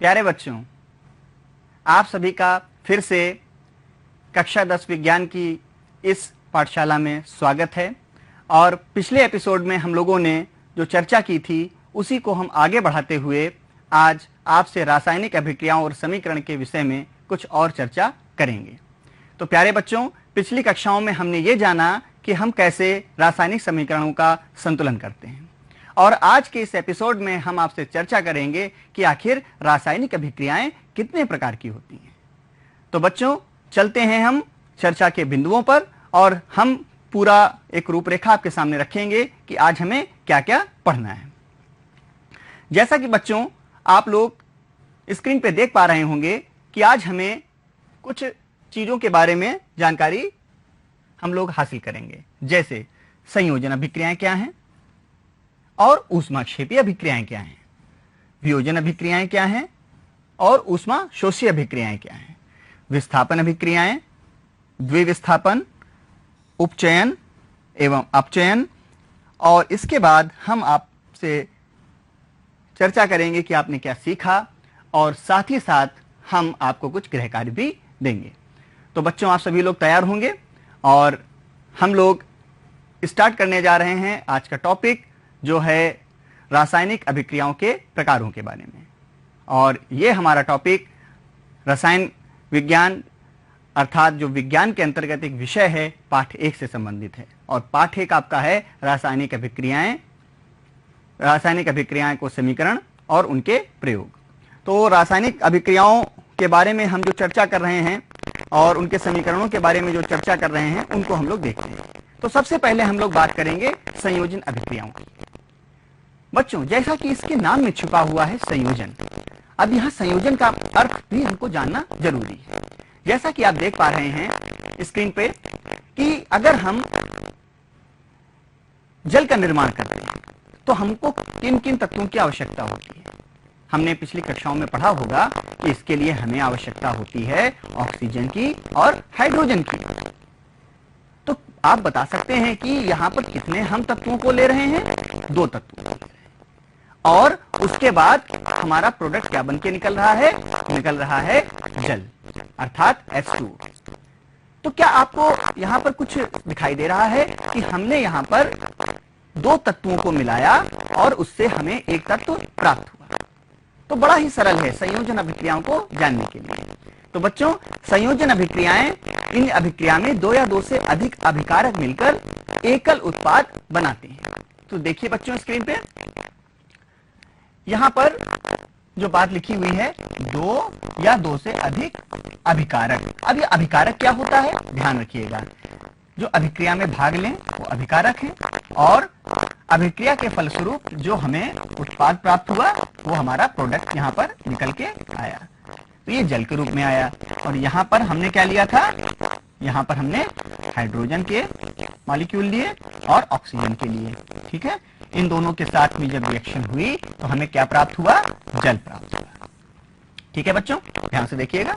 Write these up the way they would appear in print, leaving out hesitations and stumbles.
प्यारे बच्चों, आप सभी का फिर से कक्षा 10 विज्ञान की इस पाठशाला में स्वागत है। और पिछले एपिसोड में हम लोगों ने जो चर्चा की थी उसी को हम आगे बढ़ाते हुए आज आपसे रासायनिक अभिक्रियाओं और समीकरण के विषय में कुछ और चर्चा करेंगे। तो प्यारे बच्चों, पिछली कक्षाओं में हमने ये जाना कि हम कैसे रासायनिक समीकरणों का संतुलन करते हैं, और आज के इस एपिसोड में हम आपसे चर्चा करेंगे कि आखिर रासायनिक अभिक्रियाएं कितने प्रकार की होती हैं। तो बच्चों, चलते हैं हम चर्चा के बिंदुओं पर और हम पूरा एक रूपरेखा आपके सामने रखेंगे कि आज हमें क्या क्या पढ़ना है। जैसा कि बच्चों आप लोग स्क्रीन पे देख पा रहे होंगे कि आज हमें कुछ चीजों के बारे में जानकारी हम लोग हासिल करेंगे, जैसे संयोजन अभिक्रियाएं क्या हैं और ऊष्माक्षेपीय अभिक्रियाएं क्या हैं, वियोजन अभिक्रियाएं क्या हैं और ऊष्मा शोषी अभिक्रियाएं क्या हैं, विस्थापन अभिक्रियाएं, द्विविस्थापन, उपचयन एवं अपचयन। और इसके बाद हम आपसे चर्चा करेंगे कि आपने क्या सीखा, और साथ ही साथ हम आपको कुछ गृह कार्य भी देंगे। तो बच्चों, आप सभी लोग तैयार होंगे और हम लोग स्टार्ट करने जा रहे हैं आज का टॉपिक, जो है रासायनिक अभिक्रियाओं के प्रकारों के बारे में। और ये हमारा टॉपिक रसायन विज्ञान अर्थात जो विज्ञान के अंतर्गत एक विषय है, पाठ 1 से संबंधित है। और पाठ 1 आपका है रासायनिक अभिक्रियाएं को समीकरण और उनके प्रयोग। तो रासायनिक अभिक्रियाओं के बारे में हम जो चर्चा कर रहे हैं और उनके समीकरणों के बारे में जो चर्चा कर रहे हैं उनको हम लोग देखते हैं। तो सबसे पहले हम लोग बात करेंगे संयोजन अभिक्रियाओं की। बच्चों, जैसा कि इसके नाम में छुपा हुआ है संयोजन, अब यहां संयोजन का अर्थ भी हमको जानना जरूरी है। जैसा कि आप देख पा रहे हैं स्क्रीन पे कि अगर हम जल का निर्माण करते हैं तो हमको किन किन तत्वों की आवश्यकता होती है। हमने पिछली कक्षाओं में पढ़ा होगा कि इसके लिए हमें आवश्यकता होती है ऑक्सीजन की और हाइड्रोजन की। तो आप बता सकते हैं कि यहां पर कितने हम तत्वों को ले रहे हैं? 2 तत्वों को ले रहे हैं। और उसके बाद हमारा प्रोडक्ट क्या बन के निकल रहा है? निकल रहा है जल, अर्थात H2। तो क्या आपको यहां पर कुछ दिखाई दे रहा है कि हमने यहां पर 2 तत्वों को मिलाया और उससे हमें एक तत्व प्राप्त हुआ? तो बड़ा ही सरल है संयोजन अभिक्रियाओं को जानने के लिए। तो बच्चों, संयोजन अभिक्रियाएं, इन अभिक्रिया में 2 या 2 से अधिक अभिकारक मिलकर एकल उत्पाद बनाते हैं। तो देखिए बच्चों स्क्रीन पे यहां पर जो बात लिखी हुई है, 2 या 2 से अधिक अभिकारक। अब ये अभिकारक क्या होता है, ध्यान रखिएगा। जो अभिक्रिया में भाग लें वो अभिकारक हैं, और अभिक्रिया के फलस्वरूप जो हमें उत्पाद प्राप्त हुआ वो हमारा प्रोडक्ट यहाँ पर निकल के आया। तो ये जल के रूप में आया। और यहाँ पर हमने क्या लिया था? यहाँ पर हमने हाइड्रोजन के मॉलिक्यूल लिए और ऑक्सीजन के लिए। ठीक है, इन दोनों के साथ में जब रिएक्शन हुई तो हमें क्या प्राप्त हुआ? जल प्राप्त हुआ। ठीक है बच्चों, ध्यान से देखिएगा।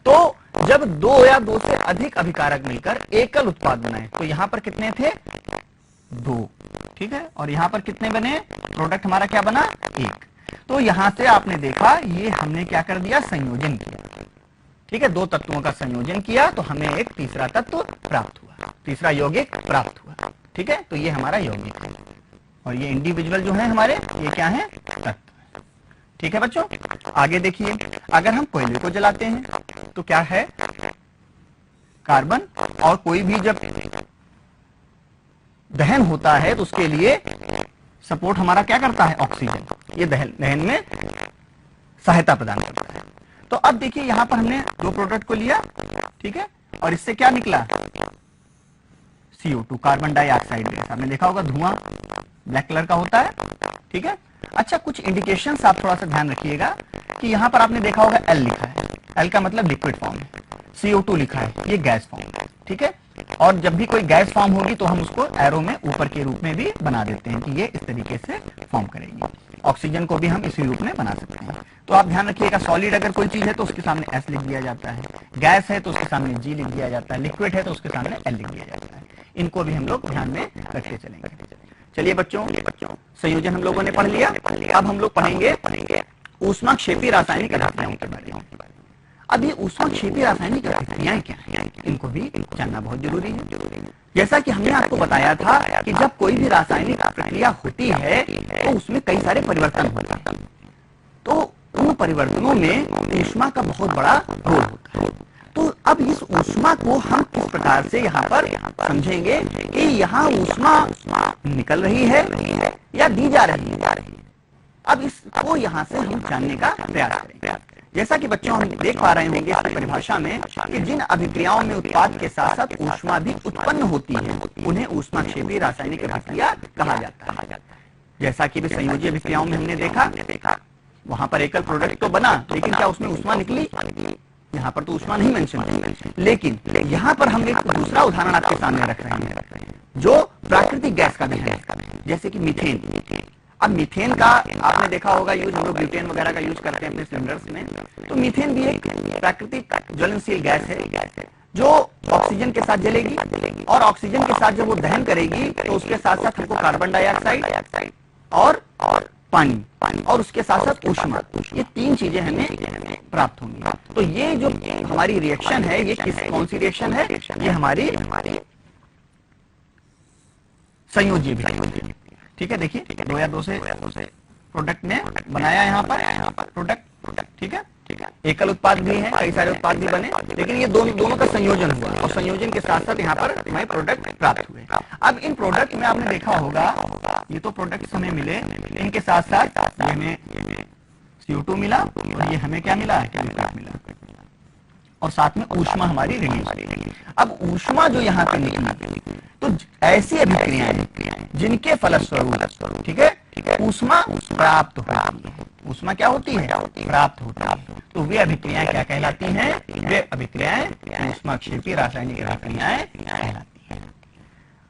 तो जब 2 या 2 से अधिक अभिकारक मिलकर एकल उत्पाद बनाए, तो यहां पर कितने थे? 2। ठीक है, और यहां पर कितने बने? प्रोडक्ट हमारा क्या बना? 1। तो यहां से आपने देखा ये हमने क्या कर दिया? संयोजन किया। ठीक है, 2 तत्वों का संयोजन किया तो हमें एक तीसरा तत्व प्राप्त हुआ, तीसरा यौगिक प्राप्त हुआ। ठीक है, तो ये हमारा यौगिक है, और ये इंडिविजुअल जो है हमारे, ये क्या है? तत्व। ठीक है बच्चों, आगे देखिए। अगर हम कोयले को जलाते हैं तो क्या है? कार्बन। और कोई भी जब दहन होता है तो उसके लिए सपोर्ट हमारा क्या करता है? ऑक्सीजन। ये दहन में सहायता प्रदान करता है। तो अब देखिए यहां पर हमने 2 प्रोडक्ट को लिया, ठीक है, और इससे क्या निकला? CO2, carbon dioxide gas. आपने देखा होगा धुआं ब्लैक कलर का होता है। ठीक है, अच्छा, कुछ इंडिकेशंस आप थोड़ा सा ध्यान रखिएगा कि यहां पर आपने देखा होगा L लिखा है। L का मतलब लिक्विड फॉर्म है। CO2 लिखा है, ये गैस फॉर्म है। ठीक है, और जब भी कोई गैस फॉर्म होगी तो हम उसको एरो में ऊपर के रूप में भी बना देते हैं कि ये इस तरीके से फॉर्म करेगी। ऑक्सीजन को भी हम इसी रूप में बना सकते हैं। तो आप ध्यान रखिएगा, सॉलिड अगर कोई चीज है तो उसके सामने S लिख दिया जाता है, गैस है तो उसके सामने G लिख दिया जाता है, लिक्विड है तो उसके सामने L लिख दिया जाता है। इनको भी हम लोग ध्यान में रखते चलेंगे। चलिए बच्चों, संयोजन हम लोगों ने पढ़ लिया। अब हम लोग पढ़ेंगे ऊष्माक्षेपी रासायनिक अभिक्रियाओं के बारे में। अब ये ऊष्माक्षेपी रासायनिक अभिक्रियाएं क्या हैं, इनको भी जानना बहुत जरूरी है। जैसा कि हमने आपको बताया था कि जब कोई भी रासायनिक प्रक्रिया होती है तो उसमें कई सारे परिवर्तन होते हैं, तो उन परिवर्तनों में ऊष्मा का बहुत बड़ा रोल होता है। तो अब इस ऊष्मा को हम किस प्रकार से यहाँ पर समझेंगे कि यहाँ ऊष्मा निकल रही है या दी जा रही है। अब इसको यहाँ से हम जानने का प्रयास करेंगे। जैसा कि बच्चों हम देख पा रहे होंगे इस परिभाषा में कि जिन अभिक्रियाओं में उत्पाद के साथ साथ ऊष्मा भी उत्पन्न होती है उन्हें ऊष्माक्षेपी रासायनिक अभिक्रिया कहा जाता है। जैसा कि संयोजी अभिक्रियाओं में हमने देखा वहां पर एकल प्रोडक्ट तो बना, लेकिन क्या उसमें ऊष्मा निकली? यहाँ पर तो ऊष्मा नहीं मेंशन है, लेकिन यहाँ पर हम एक दूसरा उदाहरण आपके सामने रख रहे हैं जो प्राकृतिक गैस का भी है, जैसे कि मीथेन। अब मीथेन का आपने देखा होगा यूज, हम लोग ब्यूटेन वगैरह का यूज करते हैं अपने सिलेंडर्स में। तो मीथेन भी एक प्राकृतिक ज्वलनशील गैस है जो ऑक्सीजन के साथ जलेगी, और ऑक्सीजन के साथ जब वो दहन करेगी तो उसके साथ साथ हमको कार्बन डाइऑक्साइड और पानी और उसके साथ साथ ऊष्मा, ये तीन चीजें हमें प्राप्त होंगी। तो ये जो हमारी रिएक्शन है ये कौन सी रिएक्शन है? ये हमारी संयोजी अभिक्रिया। ठीक है, देखिए 2 या 2 से प्रोडक्ट ने बनाया यहाँ पर प्रोडक्ट। ठीक है, एकल उत्पाद भी है, कई सारे उत्पाद भी बने, लेकिन ये दोनों का संयोजन हुआ और संयोजन के साथ साथ यहाँ पर हमें प्रोडक्ट प्राप्त हुए। अब इन प्रोडक्ट में आपने देखा होगा ये तो प्रोडक्ट्स हमें मिले, इनके साथ साथ ये हमें CO2 मिला और ये हमें क्या मिला? केमिकल मिला, और साथ में ऊष्मा हमारी रिलीज। अब ऊष्मा जो यहाँ पे निकली, तो ऐसी अभिक्रियाएं जिनके फलस्वरूप ठीक है ऊष्मा प्राप्त होती है। ऊष्मा क्या होती है? प्राप्त होती है। तो वे अभिक्रियाएं क्या कहलाती हैं? वे अभिक्रियाएं ऊष्माक्षेपी रासायनिक अभिक्रियाएं कहलाती हैं।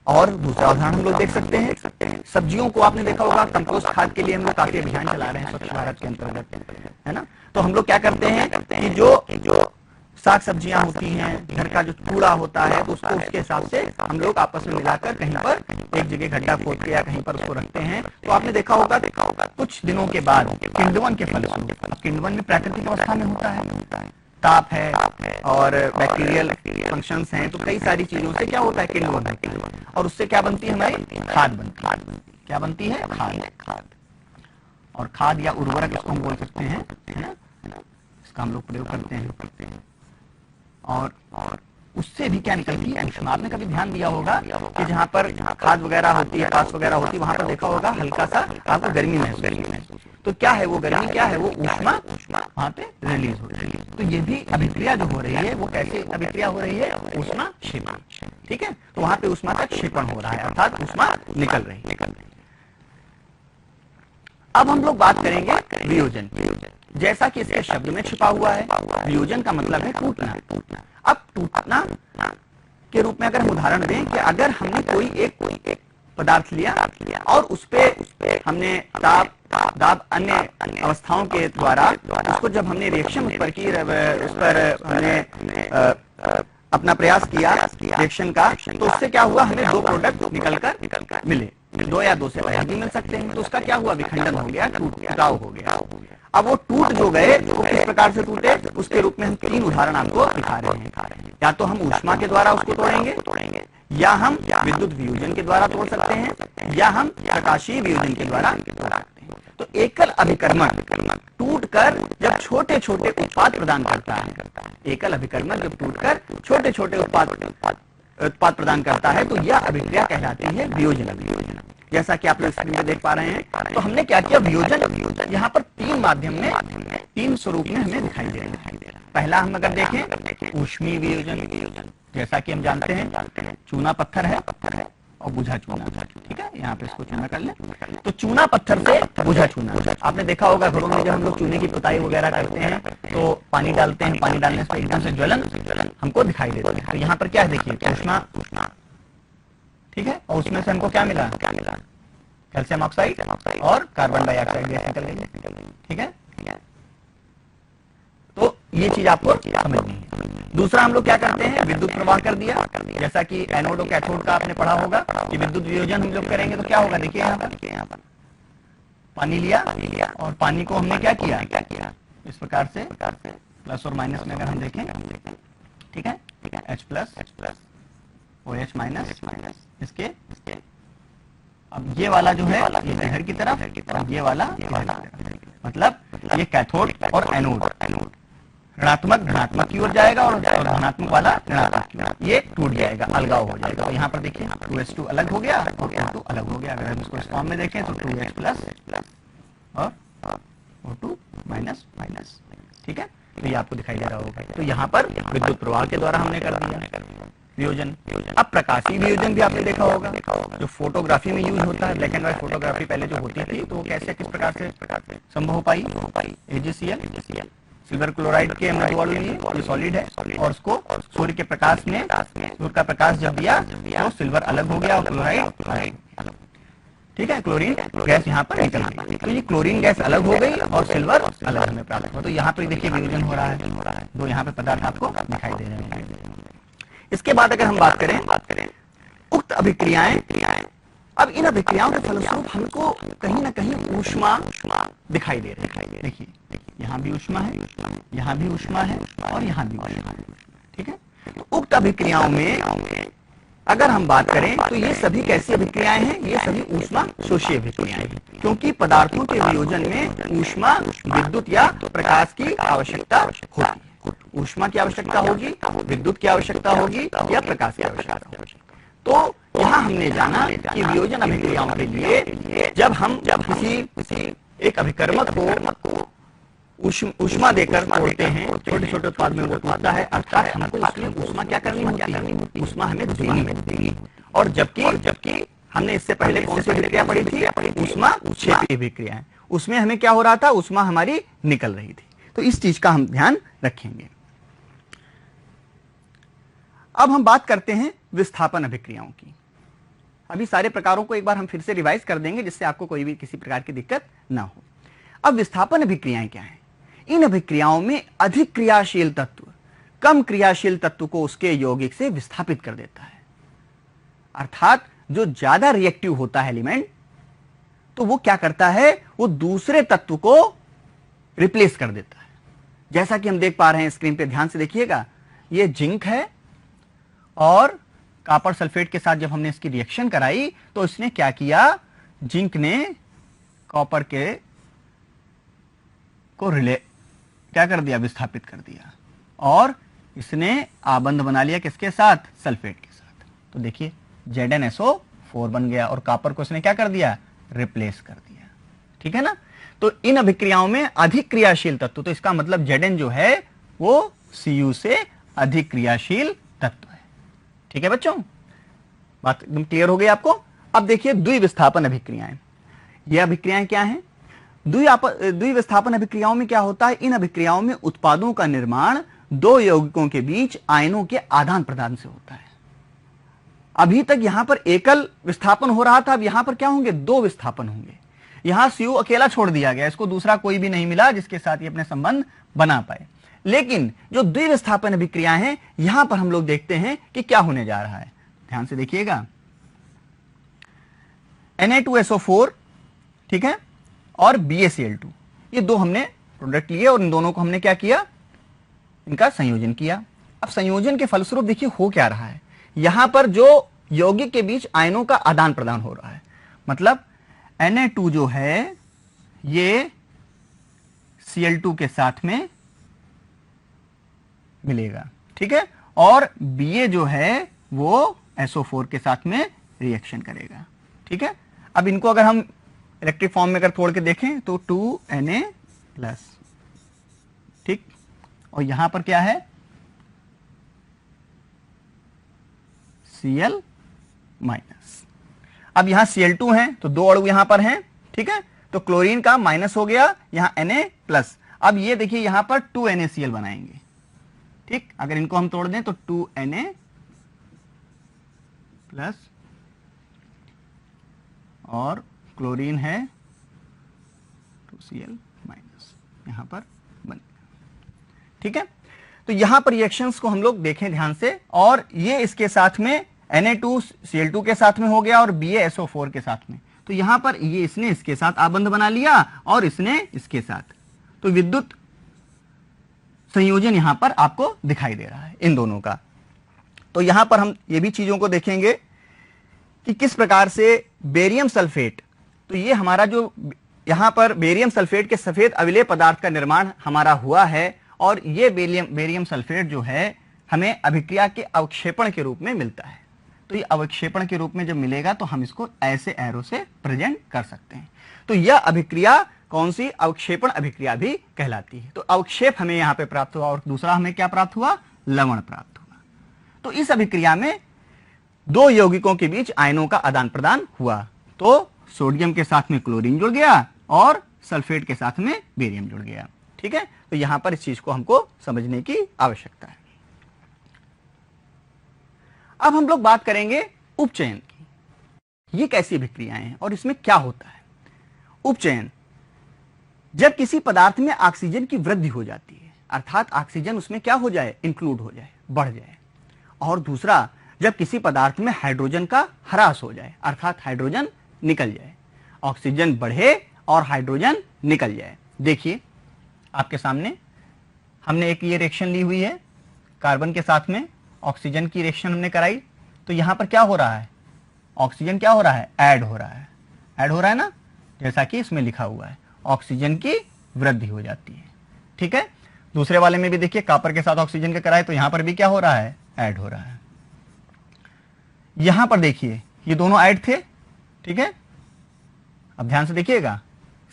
और दूसरा उदाहरण हम लोग देख सकते हैं, सब्जियों को आपने देखा होगा कंपोस्ट खाद के लिए हम लोग काफी अभियान चला रहे हैं स्वच्छ भारत के अंतर्गत, है ना। तो हम लोग क्या करते हैं कि जो साग सब्जियां होती हैं, घर का जो कूड़ा होता है, तो उसको उसके हिसाब से हम लोग आपस में मिलाकर कहीं पर एक जगह गड्ढा खोद के या कहीं पर उसको रखते हैं। तो आपने देखा होगा कुछ दिनों के बाद किण्वन के फलस्वरूप, किण्वन भी प्राकृतिक अवस्था में होता है, ताप है और बैक्टीरियल फंक्शंस हैं, तो कई सारी चीजों से क्या होता है? किण्वन होता है, और उससे क्या बनती है? हमारी खाद बनती है। क्या बनती है? खाद। और खाद या उर्वरक इसको हम बोल सकते हैं, है ना, इसका हम लोग प्रयोग करते हैं। और उससे भी क्या निकलती है? ऊष्मा। आपने कभी ध्यान दिया होगा कि जहाँ पर खाद वगैरह होती है, पास वगैरह होती है, वहां पर देखा होगा हल्का सा आपको गर्मी महसूस। तो क्या है वो गर्मी? क्या है वो? ऊष्मा वहां पे रिलीज हो रही है। तो ये भी अभिक्रिया जो हो रही है वो कैसे अभिक्रिया हो रही है? ऊष्मा क्षेपण। ठीक है, तो वहां पे ऊष्मा का क्षेपण हो रहा है, अर्थात ऊष्मा निकल रही है। अब हम लोग बात करेंगे वियोजन। जैसा कि इसके शब्द में छिपा हुआ है, वियोजन का मतलब है टूटना। अब टूटना के रूप में अगर हम उदाहरण दें कि अगर हमने कोई एक पदार्थ लिया और उस पे हमने ताप दाब अन्य अवस्थाओं के द्वारा उसको जब हमने रिएक्शन उस पर हमने अपना प्रयास किया रिएक्शन का, तो उससे क्या हुआ? हमें 2 प्रोडक्ट निकलकर मिले, 2 या 2 से अधिक भी मिल सकते हैं। तो उसका क्या हुआ? विखंडन हो गया, टूटाव हो गया। अब वो टूट जो गए वो किस प्रकार से टूटे, उसके रूप में हम 3 उदाहरण आपको दिखा रहे हैं। या तो हम ऊष्मा के द्वारा उसको तोड़ेंगे, या हम विद्युत वियोजन के द्वारा तोड़ सकते हैं, या हम प्रकाशीय वियोजन के द्वारा तोड़ सकते हैं। तो एकल अभिकर्मक टूटकर जब छोटे छोटे उत्पाद प्रदान करता है, एकल अभिकर्मक जब टूटकर छोटे छोटे उत्पाद प्रदान करता है, तो यह अभिक्रिया कहलाती है वियोजन। जैसा कि आप लोग स्क्रीन पे देख पा रहे हैं, तो हमने क्या किया? वियोजन यहाँ पर 3 माध्यम में, 3 स्वरूप में हमें दिखाई दे रहा है। पहला हम अगर देखें ऊष्मीय वियोजन, जैसा कि हम जानते हैं चूना पत्थर है और बुझा चूना। ठीक है, यहाँ पे इसको चूना कर ले। तो चूना पत्थर से बुझा चूना, आपने देखा होगा घरों में जब हम लोग चूने की पुताई वगैरह करते हैं तो पानी डालते हैं, पानी डालने से एकदम से ज्वलन हमको दिखाई देता है। तो यहाँ पर क्या है? देखिए ऊष्मा, ठीक है, और उसमें से हमको क्या मिला? कैल्शियम ऑक्साइड और कार्बन डाइऑक्साइड गैस निकल गई। ठीक है, तो ये चीज आपको समझनी है। दूसरा हम लोग क्या करते हैं? विद्युत प्रवाह कर दिया, जैसा कि एनोड और कैथोड का आपने पढ़ा होगा कि विद्युत वियोजन हम लोग करेंगे तो क्या होगा? देखिए यहाँ पर पानी लिया और पानी को हमने क्या किया, इस प्रकार से प्लस और माइनस में अगर हम देखें, ठीक है, H प्लस OH माइनस इसके, अब ये वाला जो है ये इधर की तरफ और ये वाला इधर की तरफ, मतलब ये कैथोड और एनोड, ऋणात्मक धनात्मक की ओर जाएगा और धनात्मक वाला ऋणात्मक की ओर, ये टूट जाएगा, अलगाव हो जाएगा। तो यहाँ पर देखिए 2H2 अलग हो गया और O2 अलग हो गया। अगर हम इसको इस फॉर्म में देखें तो 2H प्लस और O2 माइनस, ठीक है, तो ये आपको दिखाई दे रहा होगा। तो यहाँ पर विद्युत प्रवाह के द्वारा हमने कर दिया वियोजन। अब प्रकाशीय वियोजन भी आपने देखा होगा, जो फोटोग्राफी में यूज होता है, ब्लैक एंड व्हाइट फोटोग्राफी पहले जो होती थी, तो वो कैसे किस प्रकार से संभव हो पाई, AgCl सिल्वर क्लोराइड के मृदु अणु लिए, ये सॉलिड है, और उसको सूर्य के प्रकाश में, सूर्य का प्रकाश जब दिया तो सिल्वर अलग हो गया और क्लोराइड, ठीक है, क्लोरीन गैस यहाँ पर निकल गई। तो ये क्लोरीन गैस अलग हो गई और सिल्वर अलग हमें प्राप्त हुआ। तो यहाँ पर देखिए वियोजन हो रहा है, दो यहाँ पे पदार्थ आपको दिखाई दे रहे हैं। इसके बाद अगर हम बात करें उक्त अभिक्रियाएं, अब इन अभिक्रियाओं के फलस्वरूप हमको कहीं ना कहीं ऊष्मा दिखाई दे रही है। देखिए यहाँ भी ऊष्मा है, यहाँ भी ऊष्मा है और यहाँ भी ऊष्मा है, ठीक है। तो उक्त अभिक्रियाओं में अगर हम बात करें तो ये सभी कैसी अभिक्रियाएं हैं, ये सभी ऊष्मा शोषी अभिक्रियाएं हैं, क्योंकि पदार्थों के वियोजन में ऊष्मा, विद्युत या प्रकाश की आवश्यकता होती है। ऊष्मा की आवश्यकता होगी, विद्युत की आवश्यकता होगी या प्रकाश की आवश्यकता होगी। तो यहाँ हमने जाना कि वियोजन अभिक्रियाओं के लिए जब किसी एक अभिकर्मक को ऊष्मा देकर तोड़ते हैं, छोटे छोटे उत्पाद में वो टूटता है, अर्थात हमको उसमें ऊष्मा क्या करनी होती है, ऊष्मा हमें देनी होती है। और जबकि हमने इससे पहले कौन सी अभिक्रिया पढ़ी थी, ऊष्मा क्षेपी अभिक्रिया है, उसमें हमें क्या हो रहा था, ऊष्मा हमारी निकल रही थी। तो इस चीज का हम ध्यान रखेंगे। अब हम बात करते हैं विस्थापन अभिक्रियाओं की। अभी सारे प्रकारों को एक बार हम फिर से रिवाइज कर देंगे, जिससे आपको कोई भी किसी प्रकार की दिक्कत ना हो। अब विस्थापन अभिक्रियाएं क्या हैं? इन अभिक्रियाओं में अधिक क्रियाशील तत्व कम क्रियाशील तत्व को उसके यौगिक से विस्थापित कर देता है। अर्थात जो ज्यादा रिएक्टिव होता है एलिमेंट, तो वो क्या करता है, वो दूसरे तत्व को रिप्लेस कर देता है। जैसा कि हम देख पा रहे हैं स्क्रीन पे, ध्यान से देखिएगा, ये जिंक है और कॉपर सल्फेट के साथ जब हमने इसकी रिएक्शन कराई तो इसने क्या किया, जिंक ने कॉपर के को क्या कर दिया, विस्थापित कर दिया, और इसने आबंध बना लिया किसके साथ, सल्फेट के साथ। तो देखिए ZnSO4 बन गया और कॉपर को इसने क्या कर दिया, रिप्लेस कर दिया, ठीक है ना। तो इन अभिक्रियाओं में अधिक क्रियाशील तत्व, तो इसका मतलब Zn जो है वो Cu से अधिक क्रियाशील तत्व है, ठीक है बच्चों, बात एकदम क्लियर हो गई आपको। अब देखिए द्विविस्थापन अभिक्रियाएं, ये अभिक्रियाएं क्या हैं? द्विविस्थापन अभिक्रियाओं में क्या होता है, इन अभिक्रियाओं में उत्पादों का निर्माण दो यौगिकों के बीच आयनों के आदान प्रदान से होता है। अभी तक यहां पर एकल विस्थापन हो रहा था, अब यहां पर क्या होंगे, दो विस्थापन होंगे। यहां Cu अकेला छोड़ दिया गया, इसको दूसरा कोई भी नहीं मिला जिसके साथ ये अपने संबंध बना पाए। लेकिन जो द्विविस्थापन अभिक्रिया हैं, यहां पर हम लोग देखते हैं कि क्या होने जा रहा है। ध्यान से देखिएगा, Na2SO4, ठीक है, और BaCl2, ये दो हमने प्रोडक्ट लिए और इन दोनों को हमने क्या किया, इनका संयोजन किया। अब संयोजन के फलस्वरूप देखिए हो क्या रहा है, यहां पर जो यौगिक के बीच आयनों का आदान प्रदान हो रहा है, मतलब Na2 जो है ये Cl2 के साथ में मिलेगा, ठीक है, और Ba जो है वो SO4 के साथ में रिएक्शन करेगा, ठीक है। अब इनको अगर हम इलेक्ट्रिक फॉर्म में अगर तोड़ के देखें तो 2Na+, ठीक, और यहां पर क्या है, Cl-। अब यहां Cl2 है तो दो अणु यहां पर हैं, ठीक है, तो क्लोरीन का माइनस हो गया, यहां Na+। अब ये देखिए यहां पर 2NaCl बनाएंगे, ठीक, अगर इनको हम तोड़ दें तो 2Na+ और क्लोरीन है 2Cl-, यहां पर बनेगा, ठीक है। तो यहां पर रिएक्शंस को हम लोग देखें ध्यान से, और ये इसके साथ में Na2Cl2 के साथ में हो गया और BaSO4 के साथ में, तो यहां पर ये इसने इसके साथ आबंध बना लिया और इसने इसके साथ, तो विद्युत संयोजन यहां पर आपको दिखाई दे रहा है इन दोनों का। तो यहां पर हम ये भी चीजों को देखेंगे कि किस प्रकार से बेरियम सल्फेट, तो ये हमारा जो यहां पर बेरियम सल्फेट के सफेद अविलेय पदार्थ का निर्माण हमारा हुआ है, और ये बेरियम सल्फेट जो है हमें अभिक्रिया के अवक्षेपण के रूप में मिलता है। तो ये अवक्षेपण के रूप में जब मिलेगा तो हम इसको ऐसे एरो से प्रेजेंट कर सकते हैं। तो यह अभिक्रिया कौन सी, अवक्षेपण अभिक्रिया भी कहलाती है। तो अवक्षेप हमें यहां पे प्राप्त हुआ, और दूसरा हमें क्या प्राप्त हुआ, लवण प्राप्त हुआ। तो इस अभिक्रिया में दो यौगिकों के बीच आयनों का आदान प्रदान हुआ। तो सोडियम के साथ में क्लोरीन जुड़ गया और सल्फेट के साथ में बेरियम जुड़ गया। ठीक है, तो यहां पर इस चीज को हमको समझने की आवश्यकता है। अब हम लोग बात करेंगे उपचयन की। ये कैसी अभिक्रियाएं हैं और इसमें क्या होता है। उपचयन, जब किसी पदार्थ में ऑक्सीजन की वृद्धि हो जाती है, अर्थात ऑक्सीजन उसमें क्या हो जाए, इंक्लूड हो जाए, बढ़ जाए। और दूसरा, जब किसी पदार्थ में हाइड्रोजन का ह्रास हो जाए, अर्थात हाइड्रोजन निकल जाए। ऑक्सीजन बढ़े और हाइड्रोजन निकल जाए। देखिए आपके सामने हमने एक ये रिएक्शन ली हुई है, कार्बन के साथ में ऑक्सीजन की रिएक्शन हमने कराई। तो यहां पर क्या हो रहा है, ऑक्सीजन क्या हो रहा है, ऐड हो रहा है, ऐड हो रहा है ना, जैसा कि इसमें लिखा हुआ है, ऑक्सीजन की वृद्धि हो जाती है। ठीक है, दूसरे वाले में भी देखिए कॉपर के साथ ऑक्सीजन का कराए तो यहां पर भी क्या हो रहा है, ऐड हो रहा है। यहां पर देखिए ये दोनों ऐड थे। ठीक है, अब ध्यान से देखिएगा,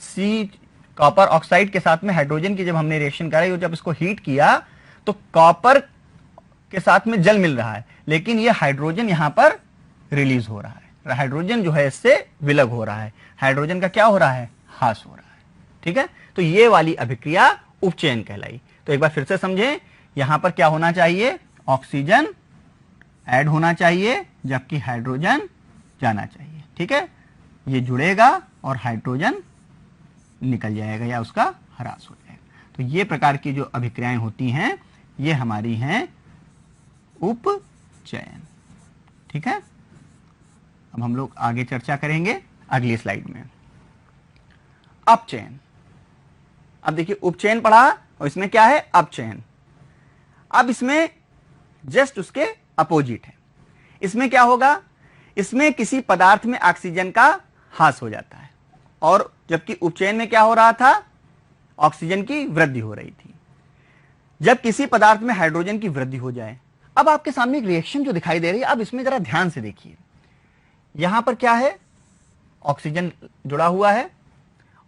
सी कॉपर ऑक्साइड के साथ में हाइड्रोजन की जब हमने रिएक्शन कराई और जब इसको हीट किया तो कॉपर के साथ में जल मिल रहा है, लेकिन ये हाइड्रोजन यहां पर रिलीज हो रहा है। हाइड्रोजन जो है इससे विलग हो रहा है, हाइड्रोजन का क्या हो रहा है, ह्रास हो रहा है। ठीक है, तो ये वाली अभिक्रिया उपचयन कहलाई। तो एक बार फिर से समझें, यहां पर क्या होना चाहिए, ऑक्सीजन ऐड होना चाहिए जबकि हाइड्रोजन जाना चाहिए। ठीक है, ये जुड़ेगा और हाइड्रोजन निकल जाएगा या उसका ह्रास हो जाएगा। तो ये प्रकार की जो अभिक्रियाएं होती हैं ये हमारी हैं उपचयन। ठीक है, अब हम लोग आगे चर्चा करेंगे अगली स्लाइड में। अपचयन, अब देखिए उपचयन पढ़ा और इसमें क्या है, अपचयन। अब इसमें जस्ट उसके अपोजिट है। इसमें क्या होगा, इसमें किसी पदार्थ में ऑक्सीजन का ह्रास हो जाता है, और जबकि उपचयन में क्या हो रहा था, ऑक्सीजन की वृद्धि हो रही थी। जब किसी पदार्थ में हाइड्रोजन की वृद्धि हो जाए, अब आपके सामने एक रिएक्शन जो दिखाई दे रही है, अब इसमें जरा ध्यान से देखिए। यहां पर क्या है, ऑक्सीजन जुड़ा हुआ है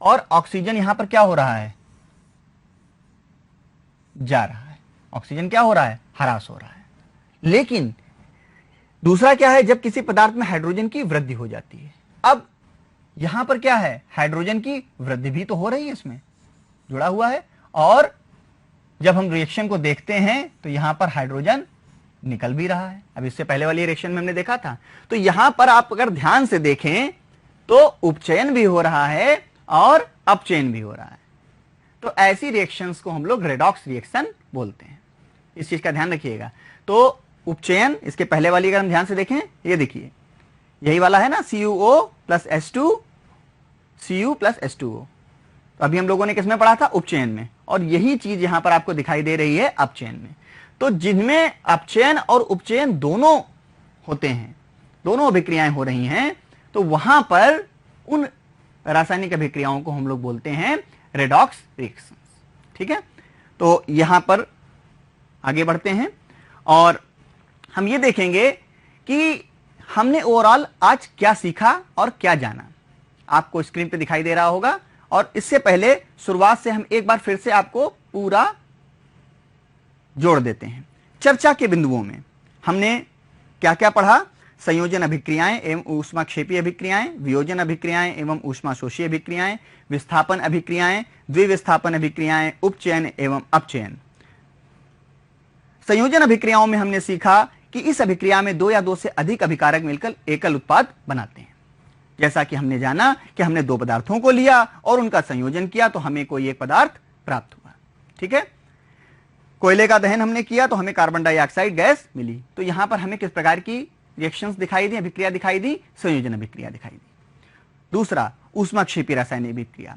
और ऑक्सीजन यहां पर क्या हो रहा है, जा रहा है। ऑक्सीजन क्या हो रहा है, ह्रास हो रहा है। लेकिन दूसरा क्या है, जब किसी पदार्थ में हाइड्रोजन की वृद्धि हो जाती है, अब यहां पर क्या है, हाइड्रोजन की वृद्धि भी तो हो रही है, इसमें जुड़ा हुआ है, और जब हम रिएक्शन को देखते हैं तो यहां पर हाइड्रोजन निकल भी रहा है। अब इससे पहले वाली रिएक्शन में हमने देखा था। तो यहां पर आप अगर ध्यान से देखें तो उपचयन भी हो रहा है और अपचयन भी हो रहा है। तो ऐसी रिएक्शंस को हम लोग रेडॉक्स रिएक्शन बोलते हैं। इस चीज का ध्यान रखिएगा। तो उपचयन, इसके पहले वाली अगर हम ध्यान से देखें, ये देखिए यही वाला है ना, CuO plus H2 Cu plus H2O। तो अभी हम लोगों ने किसमें पढ़ा था, उपचयन में, और यही चीज यहां पर आपको दिखाई दे रही है अपचयन में। तो जिनमें अपचयन और उपचयन दोनों होते हैं, दोनों अभिक्रियाएं हो रही हैं, तो वहां पर उन रासायनिक अभिक्रियाओं को हम लोग बोलते हैं रेडॉक्स रिएक्शंस। ठीक है, तो यहां पर आगे बढ़ते हैं और हम ये देखेंगे कि हमने ओवरऑल आज क्या सीखा और क्या जाना। आपको स्क्रीन पे दिखाई दे रहा होगा, और इससे पहले शुरुआत से हम एक बार फिर से आपको पूरा जोड़ देते हैं। चर्चा के बिंदुओं में हमने क्या क्या पढ़ा, संयोजन अभिक्रियाएं एवं ऊष्माक्षेपी अभिक्रियाएं, वियोजन अभिक्रियाएं एवं ऊष्माशोषी अभिक्रियाएं, विस्थापन अभिक्रियाएं, द्विविस्थापन अभिक्रियाएं, उपचयन एवं अपचयन। संयोजन अभिक्रियाओं में हमने सीखा कि इस अभिक्रिया में दो या दो से अधिक अभिकारक मिलकर एकल उत्पाद बनाते हैं। जैसा कि हमने जाना कि हमने दो पदार्थों को लिया और उनका संयोजन किया तो हमें कोई एक पदार्थ प्राप्त हुआ। ठीक है, कोयले का दहन हमने किया तो हमें कार्बन डाइऑक्साइड गैस मिली। तो यहां पर हमें किस प्रकार की रिएक्शंस दिखाई दी, अभिक्रिया दिखाई दी, संयोजन अभिक्रिया दिखाई दी। दूसरा ऊष्माक्षेपी रासायनिक अभिक्रिया।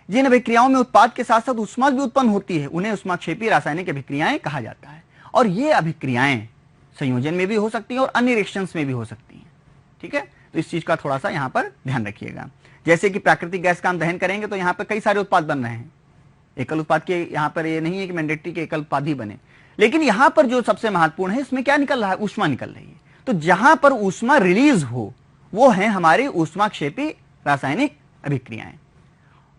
जिन अभिक्रियाओं में उत्पाद के साथ साथ ऊष्मा भी उत्पन्न होती है उन्हें ऊष्माक्षेपी रासायनिक अभिक्रियाएं कहा जाता है। और ये अभिक्रियाएं संयोजन में भी हो सकती हैं और अन्य रिएक्शंस में भी हो सकती हैं। ठीक है, तो इस चीज का थोड़ा सा यहां पर ध्यान रखिएगा। जैसे कि प्राकृतिक गैस का हम दहन करेंगे तो यहां पर कई सारे उत्पाद बन रहे हैं, एकल उत्पाद के यहां पर ये नहीं है कि मैंडेटरी के एकल उत्पाद ही बने, लेकिन यहां पर जो सबसे महत्वपूर्ण है इसमें क्या निकल रहा है, ऊष्मा निकल रही है। तो जहां पर ऊष्मा रिलीज हो वो है हमारी ऊष्माक्षेपी रासायनिक अभिक्रियाएं।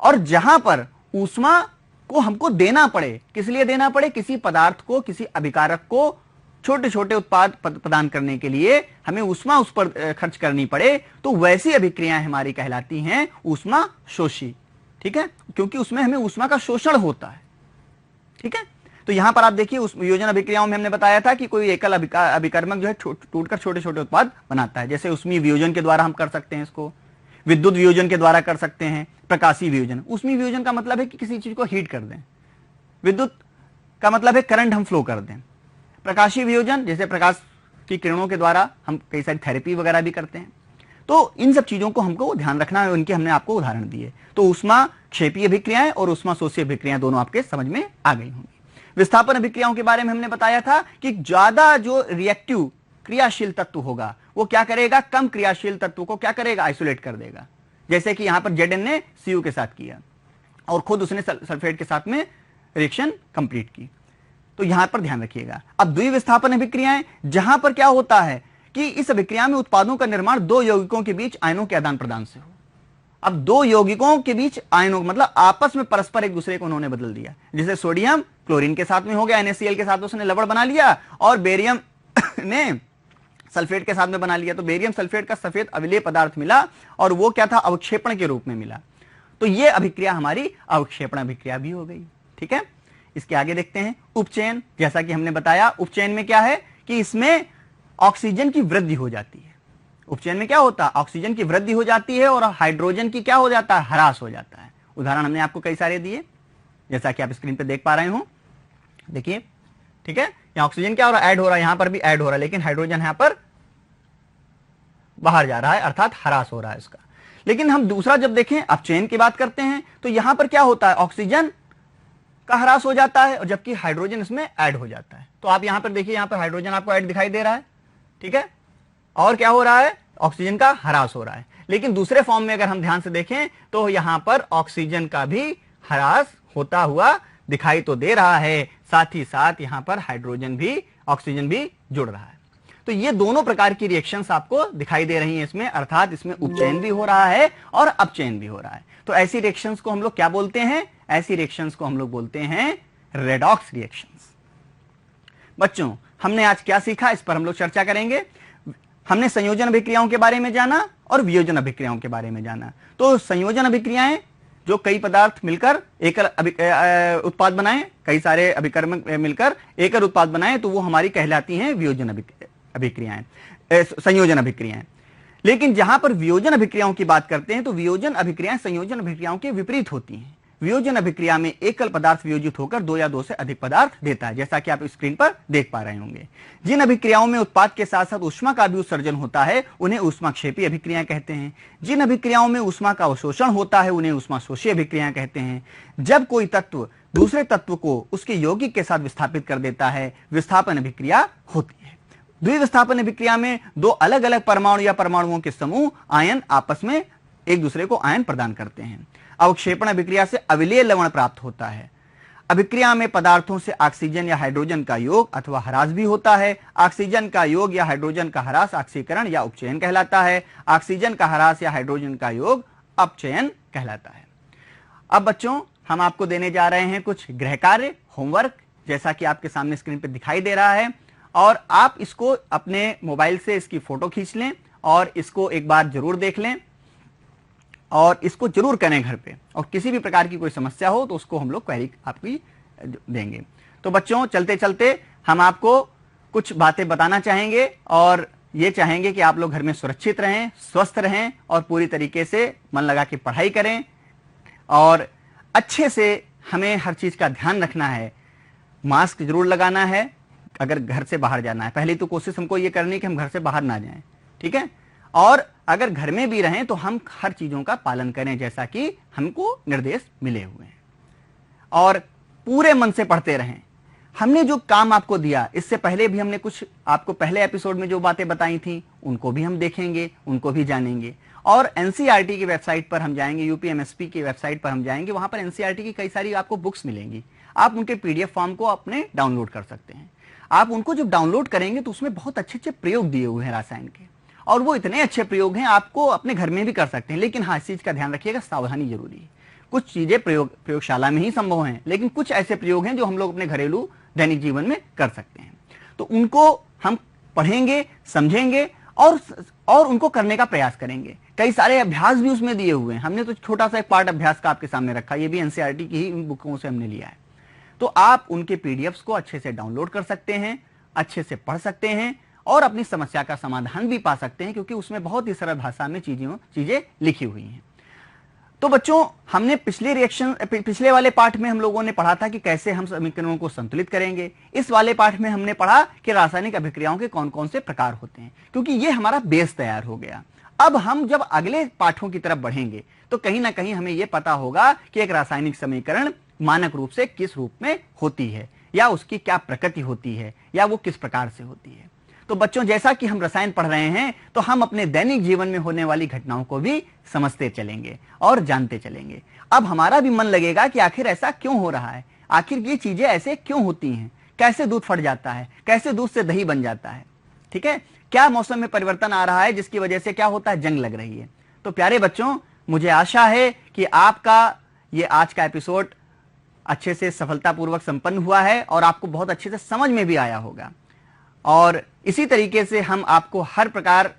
और जहां पर ऊष्मा को हमको देना पड़े, किस लिए देना पड़े, किसी पदार्थ को, किसी अभिकारक को छोटे छोटे उत्पाद प्रदान करने के लिए हमें ऊष्मा उस पर खर्च करनी पड़े, तो वैसी अभिक्रियाएं हमारी कहलाती हैं ऊष्मा शोषी। ठीक है, क्योंकि उसमें हमें ऊष्मा का शोषण होता है। ठीक है, तो यहां पर आप देखिए उस वियोजन अभिक्रियाओं में हमने बताया था कि कोई एकल अभिकर्मक जो है टूटकर छोटे छोटे उत्पाद बनाता है। जैसे ऊष्मीय वियोजन के द्वारा हम कर सकते हैं इसको, विद्युत वियोजन के द्वारा कर सकते हैं, प्रकाशीय वियोजन। ऊष्मीय वियोजन का मतलब है कि किसी चीज को हीट कर दें, विद्युत का मतलब है करंट हम फ्लो कर दें, प्रकाशीय वियोजन जैसे प्रकाश की किरणों के द्वारा हम कई सारी थेरेपी वगैरह भी करते हैं। तो इन सब चीजों को हमको ध्यान रखना है, उनके हमने आपको उदाहरण दिए। तो ऊष्मा क्षेपीय अभिक्रियाएं और ऊष्मा शोषी अभिक्रियाएं दोनों आपके समझ में आ गई होंगी। विस्थापन अभिक्रियाओं के बारे में हमने बताया था कि ज्यादा जो रिएक्टिव क्रियाशील तत्व होगा वो क्या करेगा, कम क्रियाशील तत्व को क्या करेगा, आइसोलेट कर देगा। जैसे कि यहां पर Zn ने Cu के साथ किया और खुद उसने सल्फेट के साथ में रिएक्शन कंप्लीट की। तो यहां पर ध्यान रखिएगा। अब द्विविस्थापन अभिक्रियाएं, जहां पर क्या होता है कि इस अभिक्रिया में उत्पादों का निर्माण दो यौगिकों के बीच आयनों के आदान प्रदान से हो। अब दो यौगिकों के बीच आयनों मतलब आपस में परस्पर एक दूसरे को उन्होंने बदल दिया। जैसे सोडियम क्लोरीन के साथ में हो गया, NaCl के साथ उसने लवण बना लिया और बेरियम ने सल्फेट के साथ में बना लिया। तो बेरियम सल्फेट का सफेद अविलेय पदार्थ मिला और वो क्या था, अवक्षेपण के रूप में मिला। तो ये अभिक्रिया हमारी अवक्षेपण अभिक्रिया भी हो गई। ठीक है, इसके आगे देखते हैं उपचयन। जैसा कि हमने बताया उपचयन में क्या है कि इसमें ऑक्सीजन की वृद्धि हो जाती है। उपचयन में क्या होता है, ऑक्सीजन की वृद्धि हो जाती है और हाइड्रोजन की क्या हो जाता है, ह्रास हो जाता है। उदाहरण हमने आपको कई सारे दिए जैसा कि आप स्क्रीन पे देख पा रहे हो। देखिए, ठीक है, यहां ऑक्सीजन क्या हो रहा है, ऐड हो रहा है, यहां पर भी ऐड हो रहा है, लेकिन हाइड्रोजन यहां पर बाहर जा रहा है, अर्थात ह्रास हो रहा है इसका। लेकिन हम दूसरा जब देखें अपचयन की बात करते हैं तो यहां पर क्या होता है, ऑक्सीजन का ह्रास हो जाता है और जबकि हाइड्रोजन इसमें ऐड हो जाता है। तो आप यहां पर देखिए, यहां पर हाइड्रोजन आपको ऐड दिखाई दे रहा है। ठीक है, और क्या हो रहा है, ऑक्सीजन का ह्रास हो रहा है। लेकिन दूसरे फॉर्म में अगर हम ध्यान से देखें तो यहां पर ऑक्सीजन का भी ह्रास होता हुआ दिखाई तो दे रहा है, साथ ही साथ यहां पर हाइड्रोजन भी, ऑक्सीजन भी जुड़ रहा है। तो ये दोनों प्रकार की रिएक्शंस आपको दिखाई दे रही हैं इसमें, अर्थात इसमें उपचयन भी हो रहा है और अपचयन भी हो रहा है। तो ऐसी रिएक्शंस को हम लोग क्या बोलते हैं, ऐसी रिएक्शंस को हम लोग बोलते हैं रेडॉक्स रिएक्शंस। बच्चों, हमने आज क्या सीखा इस पर हम लोग चर्चा करेंगे। हमने संयोजन अभिक्रियाओं के बारे में जाना और वियोजन अभिक्रियाओं के बारे में जाना। तो संयोजन अभिक्रियाएं जो कई पदार्थ मिलकर एकल उत्पाद बनाएं, कई सारे अभिकर्मक मिलकर एकल उत्पाद बनाएं, तो वो हमारी कहलाती हैं वियोजन अभिक्रियाएं, संयोजन अभिक्रियाएं। लेकिन जहां पर वियोजन अभिक्रियाओं की बात करते हैं तो वियोजन अभिक्रियाएं संयोजन अभिक्रियाओं के विपरीत होती हैं। वियोजन अभिक्रिया में एकल पदार्थ वियोजित होकर दो या दो से अधिक पदार्थ देता है, जैसा कि आप स्क्रीन पर देख पा रहे होंगे। जिन अभिक्रियाओं में उत्पाद के साथ साथ ऊष्मा का भी उत्सर्जन होता है उन्हें ऊष्माक्षेपी अभिक्रियाएं कहते हैं। जिन अभिक्रियाओं में ऊष्मा का अवशोषण होता है उन्हें ऊष्मा शोषी अभिक्रियाएं कहते हैं। जब कोई तत्व दूसरे तत्व को उसके यौगिक के साथ विस्थापित कर देता है, विस्थापन अभिक्रिया होती है। द्विविस्थापन अभिक्रिया में दो अलग अलग परमाणु या परमाणुओं के समूह आयन आपस में एक दूसरे को आयन प्रदान करते हैं। अवक्षेपण अभिक्रिया से अविलेय लवण प्राप्त होता है। अभिक्रिया में पदार्थों से ऑक्सीजन या हाइड्रोजन का योग अथवा ह्रास भी होता है। ऑक्सीजन का योग या हाइड्रोजन का ह्रास ऑक्सीकरण या उपचयन कहलाता है। ऑक्सीजन का ह्रास या हाइड्रोजन का योग अपचयन कहलाता है। अब बच्चों, हम आपको देने जा रहे हैं कुछ गृह कार्य, होमवर्क, जैसा कि आपके सामने स्क्रीन पर दिखाई दे रहा है, और आप इसको अपने मोबाइल से इसकी फोटो खींच लें और इसको एक बार जरूर देख लें और इसको जरूर करें घर पे। और किसी भी प्रकार की कोई समस्या हो तो उसको हम लोग क्वेरी आपकी देंगे। तो बच्चों, चलते चलते हम आपको कुछ बातें बताना चाहेंगे और ये चाहेंगे कि आप लोग घर में सुरक्षित रहें, स्वस्थ रहें और पूरी तरीके से मन लगा के पढ़ाई करें। और अच्छे से हमें हर चीज का ध्यान रखना है। मास्क जरूर लगाना है अगर घर से बाहर जाना है। पहले तो कोशिश हमको ये करनी है कि हम घर से बाहर ना जाएं, ठीक है। और अगर घर में भी रहें तो हम हर चीजों का पालन करें जैसा कि हमको निर्देश मिले हुए हैं, और पूरे मन से पढ़ते रहें। हमने जो काम आपको दिया, इससे पहले भी हमने कुछ आपको पहले एपिसोड में जो बातें बताई थी उनको भी हम देखेंगे, उनको भी जानेंगे, और एनसीईआरटी की वेबसाइट पर हम जाएंगे, यूपीएमएसपी की वेबसाइट पर हम जाएंगे, वहां पर एनसीईआरटी की कई सारी आपको बुक्स मिलेंगी। आप उनके पीडीएफ फॉर्म को अपने डाउनलोड कर सकते हैं। आप उनको जब डाउनलोड करेंगे तो उसमें बहुत अच्छे अच्छे प्रयोग दिए हुए हैं रसायन के, और वो इतने अच्छे प्रयोग हैं आपको अपने घर में भी कर सकते हैं। लेकिन हाँ, इस चीज का ध्यान रखिएगा, सावधानी जरूरी है। कुछ चीजें प्रयोगशाला में ही संभव हैं, लेकिन कुछ ऐसे प्रयोग हैं जो हम लोग अपने घरेलू दैनिक जीवन में कर सकते हैं। तो उनको हम पढ़ेंगे, समझेंगे और उनको करने का प्रयास करेंगे। कई सारे अभ्यास भी उसमें दिए हुए हैं। हमने तो छोटा सा एक पार्ट अभ्यास का आपके सामने रखा, ये भी एनसीईआरटी की ही बुकों से हमने लिया है। तो आप उनके पीडीएफ्स को अच्छे से डाउनलोड कर सकते हैं, अच्छे से पढ़ सकते हैं और अपनी समस्या का समाधान भी पा सकते हैं, क्योंकि उसमें बहुत ही सरल भाषा में चीजें लिखी हुई हैं। तो बच्चों, हमने पिछले वाले पाठ में हम लोगों ने पढ़ा था कि कैसे हम समीकरणों को संतुलित करेंगे। इस वाले पाठ में हमने पढ़ा कि रासायनिक अभिक्रियाओं के कौन कौन से प्रकार होते हैं, क्योंकि ये हमारा बेस तैयार हो गया। अब हम जब अगले पाठों की तरफ बढ़ेंगे तो कहीं ना कहीं हमें यह पता होगा कि एक रासायनिक समीकरण मानक रूप से किस रूप में होती है, या उसकी क्या प्रकृति होती है, या वो किस प्रकार से होती है। तो बच्चों, जैसा कि हम रसायन पढ़ रहे हैं तो हम अपने दैनिक जीवन में होने वाली घटनाओं को भी समझते चलेंगे और जानते चलेंगे। अब हमारा भी मन लगेगा कि आखिर ऐसा क्यों हो रहा है, आखिर ये चीजें ऐसे क्यों होती हैं, कैसे दूध फट जाता है, कैसे दूध से दही बन जाता है, ठीक है, क्या मौसम में परिवर्तन आ रहा है जिसकी वजह से क्या होता है, जंग लग रही है। तो प्यारे बच्चों, मुझे आशा है कि आपका ये आज का एपिसोड अच्छे से सफलतापूर्वक संपन्न हुआ है और आपको बहुत अच्छे से समझ में भी आया होगा। और इसी तरीके से हम आपको हर प्रकार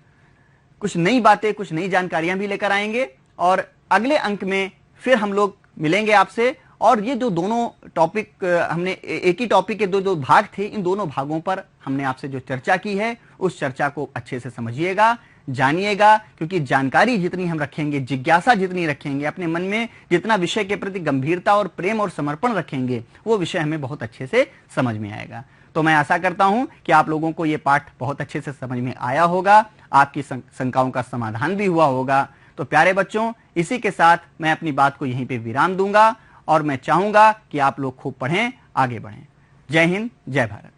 कुछ नई बातें, कुछ नई जानकारियां भी लेकर आएंगे, और अगले अंक में फिर हम लोग मिलेंगे आपसे। और ये जो दोनों टॉपिक हमने, एक ही टॉपिक के दो भाग थे, इन दोनों भागों पर हमने आपसे जो चर्चा की है उस चर्चा को अच्छे से समझिएगा, जानिएगा, क्योंकि जानकारी जितनी हम रखेंगे, जिज्ञासा जितनी रखेंगे, अपने मन में जितना विषय के प्रति गंभीरता और प्रेम और समर्पण रखेंगे, वो विषय हमें बहुत अच्छे से समझ में आएगा। तो मैं आशा करता हूं कि आप लोगों को ये पाठ बहुत अच्छे से समझ में आया होगा, आपकी शंकाओं का समाधान भी हुआ होगा। तो प्यारे बच्चों, इसी के साथ मैं अपनी बात को यहीं पे विराम दूंगा, और मैं चाहूंगा कि आप लोग खूब पढ़ें, आगे बढ़ें। जय हिंद, जय भारत।